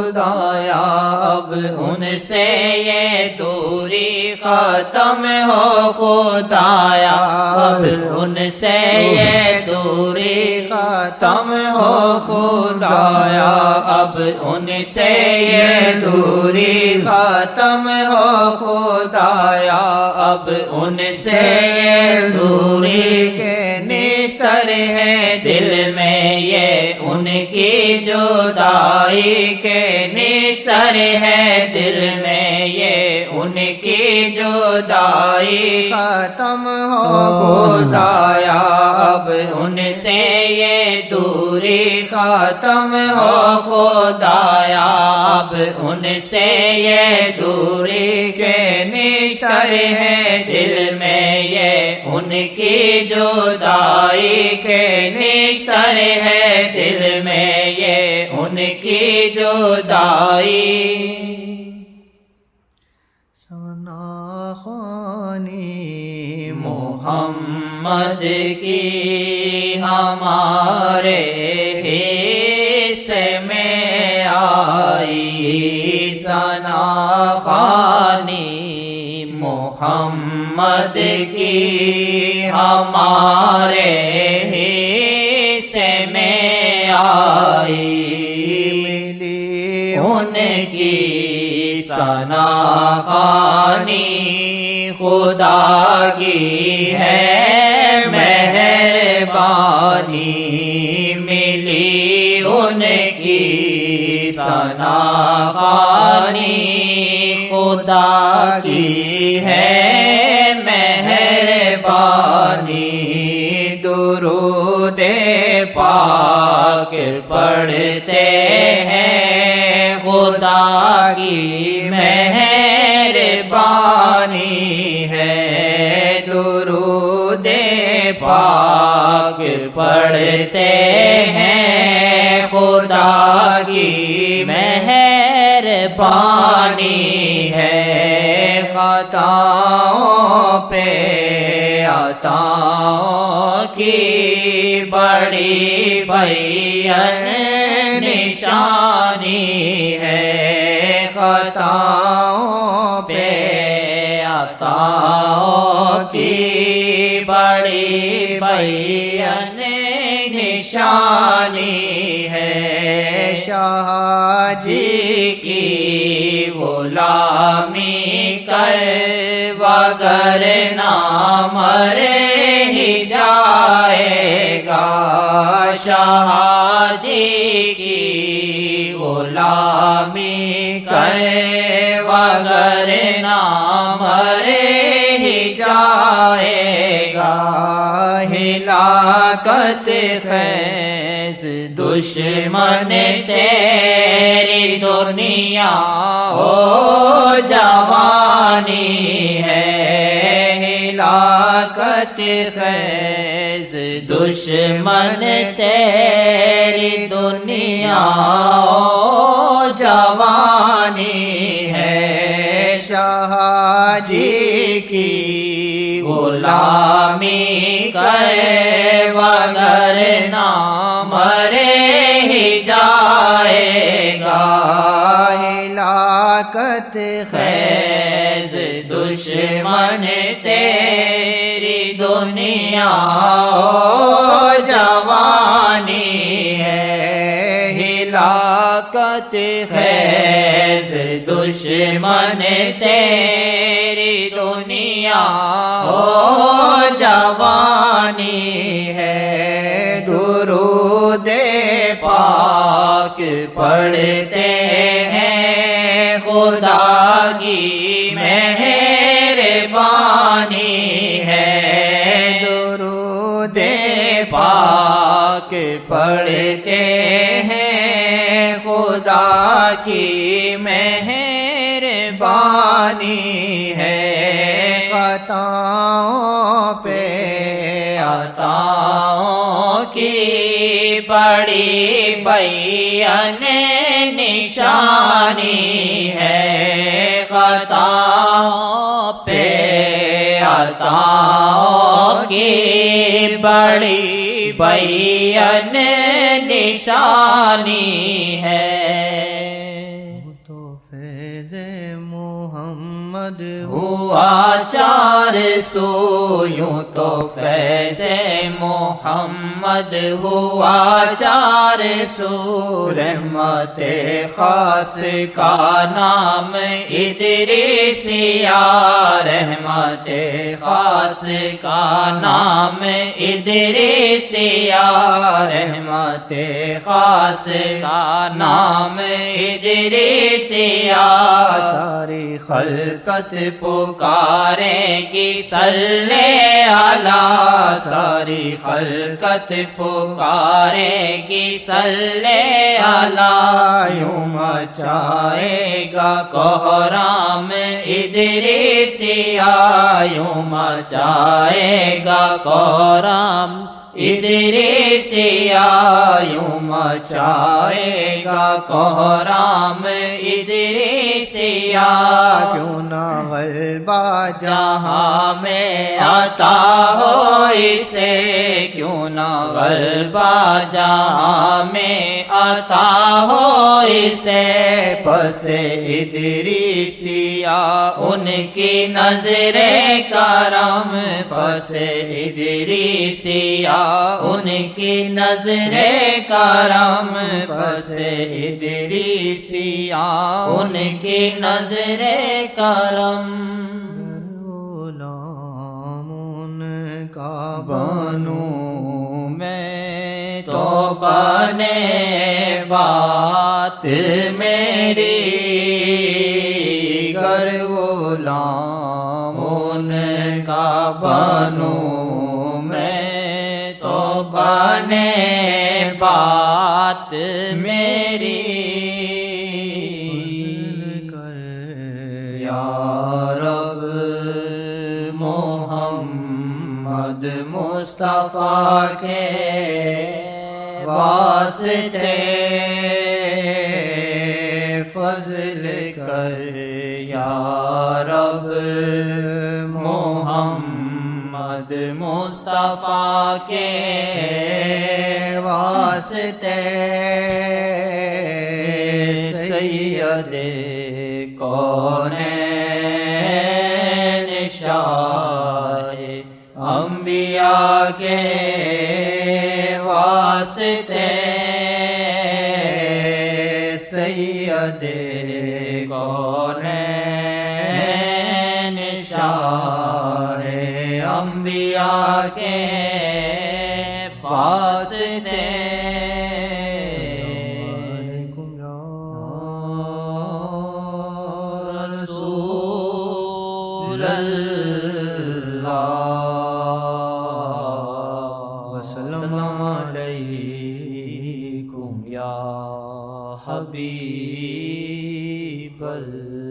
خدایا اب ان سے یہ دوری ختم ہو خدایا اب ان سے یہ دوری ختم ہو خدایا اب ان سے یہ دوری ختم ہو خدایا اب ان سے یہ دوری کے نشتر ہے دل میں یہ ان کی جدائی کے نشتر ہے دل میں یہ ان کی جدائی ختم ہو خدایا اب ان سے یہ دوری ختم ہو خدایا اب ان سے یہ دوری کے نشتر ہے دل میں یہ ان کی جدائی کے نشتر ہے دل میں یہ ان کی جدائی ثنا خوانی محمد کی ہمارے حصے میں آئی ثنا خوانی محمد کی ہمارے حصے میں آئی ملی ان کی ثنا خوانی خدا کی ہے مہربانی ملی ان کی ثنا خوانی خدا کی ہے مہربانی درود پاک پڑھتے ہیں خدا کی مہربانی ہے درود پاک پڑھتے ہیں خدا کی مہربانی ہے خطاؤں پہ عطاؤں کی بڑی بیان نشانی ہے خطاؤں پہ عطاؤں کی بڑی بیان نشانی ہے شاہ جی کی غلامی کر وگر نام مرے ہی جائے گا شاہ جی کی غلامی کر وگر نام مرے ہی جائے گا ہلاکت خیز دشمن تیری دنیا ہو جوانی ہے ہلاکت خیز دشمن تیری دنیا ہو جوانی ہے شاہ جی کی غلامی کرے وگر نام مرے ہی جائے گا ہلاکت خیز دشمن تیری دنیا ہو جوانی ہے ہلاکت خیز دشمن تیری دنیا ہو جوانی ہے درود پاک پڑھتے ہیں خدا کی مہربانی ہے درود پاک پڑھتے ہیں خدا کی مہربانی ہے خطاؤں پہ عطاؤں کی بڑی بیان نشانی ہے خطاؤں پہ عطاؤں کی بڑی بیان نشانی ہے محمد ہوا چار سو یوں تو فیض محمد ہوا چار سو رحمت خاص کا نام ادریسیا رحمت خاص کا نام ادریسیا رحمت خاص کا نام ادریسیا ساری خلقت پکارے گی صلی علی ساری خلقت پکارے گی صلی علی یوں مچائے گا کوہرام ادریسیا یوں مچائے گا کوہرام ادریسیا یوں مچائے گا کوہرام ادریسیا کیوں نہ غلبہ جہاں میں عطا ہو اسے کیوں نہ غلبہ جہاں میں عطا ہو اسے پس ادریسیا ان کی نظر کرم پس ادریسیا ان کی نظر کرم پس ادریسیا ان کی نظر کرم غلام ان کا بنوں میں تو بنے بات میری گر غلام ان کا بنوں میں تو بنے بات میری یا رب محمد مصطفیٰ کے واسطے فضل کر یا رب محمد مصطفیٰ کے واسطے سید کونین شاہ انبیاء کے واسطے سید کونین شاہ انبیاء کے واسطے رسول اللہ وسلم علیکم یا حبیب اللہ